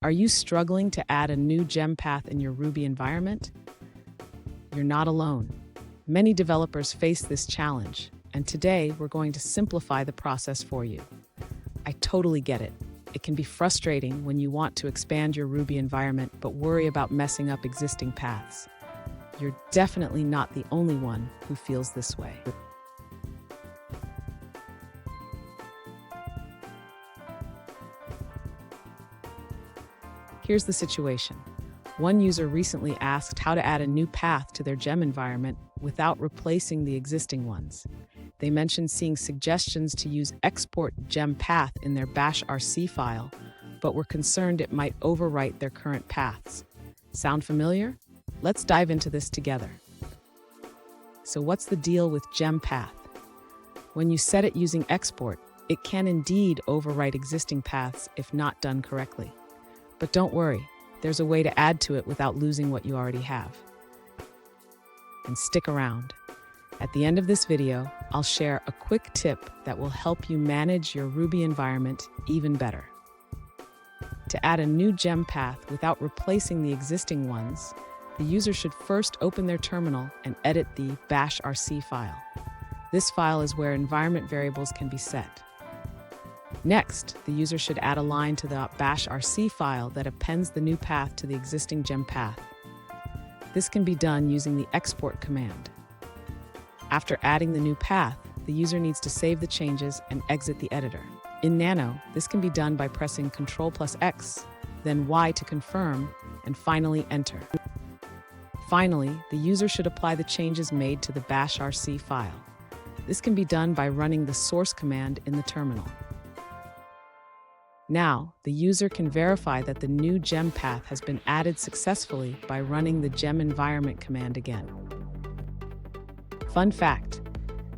Are you struggling to add a new gem path in your Ruby environment? You're not alone. Many developers face this challenge, and today we're going to simplify the process for you. I totally get it. It can be frustrating when you want to expand your Ruby environment but worry about messing up existing paths. You're definitely not the only one who feels this way. Here's the situation. One user recently asked how to add a new path to their gem environment without replacing the existing ones. They mentioned seeing suggestions to use export gem path in their bashrc file, but were concerned it might overwrite their current paths. Sound familiar? Let's dive into this together. So what's the deal with gem path? When you set it using export, it can indeed overwrite existing paths if not done correctly. But don't worry, there's a way to add to it without losing what you already have. And stick around. At the end of this video, I'll share a quick tip that will help you manage your Ruby environment even better. To add a new gem path without replacing the existing ones, the user should first open their terminal and edit the bashrc file. This file is where environment variables can be set. Next, the user should add a line to the bashrc file that appends the new path to the existing gem path. This can be done using the export command. After adding the new path, the user needs to save the changes and exit the editor. In Nano, this can be done by pressing Ctrl+X, then Y to confirm, and finally enter. Finally, the user should apply the changes made to the bashrc file. This can be done by running the source command in the terminal. Now, the user can verify that the new gem path has been added successfully by running the gem environment command again. Fun fact,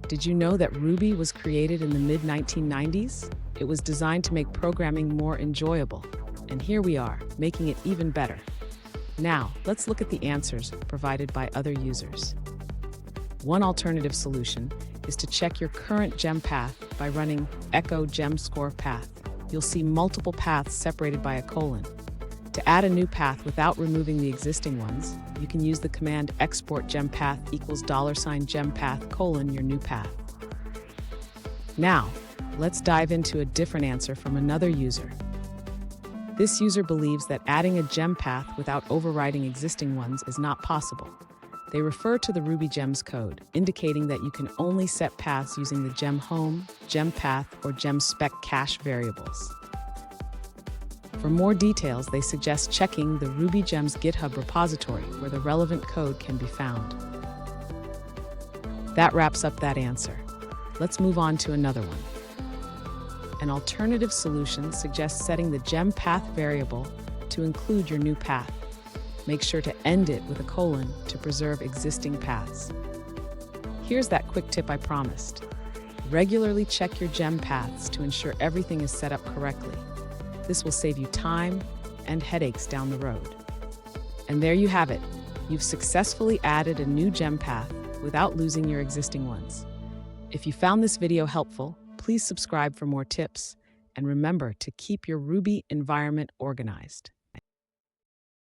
did you know that Ruby was created in the mid-1990s? It was designed to make programming more enjoyable, and here we are, making it even better. Now, let's look at the answers provided by other users. One alternative solution is to check your current gem path by running echo gem score path. You'll see multiple paths separated by a colon. To add a new path without removing the existing ones, you can use the command export gem path equals $gem path colon your new path. Now, let's dive into a different answer from another user. This user believes that adding a gem path without overriding existing ones is not possible. They refer to the Ruby gems code, indicating that you can only set paths using the gem home, gem path, or gem spec cache variables. For more details, they suggest checking the Ruby Gems GitHub repository where the relevant code can be found. That wraps up that answer. Let's move on to another one. An alternative solution suggests setting the gem path variable to include your new path. Make sure to end it with a colon to preserve existing paths. Here's that quick tip I promised. Regularly check your gem paths to ensure everything is set up correctly. This will save you time and headaches down the road. And there you have it. You've successfully added a new gem path without losing your existing ones. If you found this video helpful, please subscribe for more tips, and remember to keep your Ruby environment organized.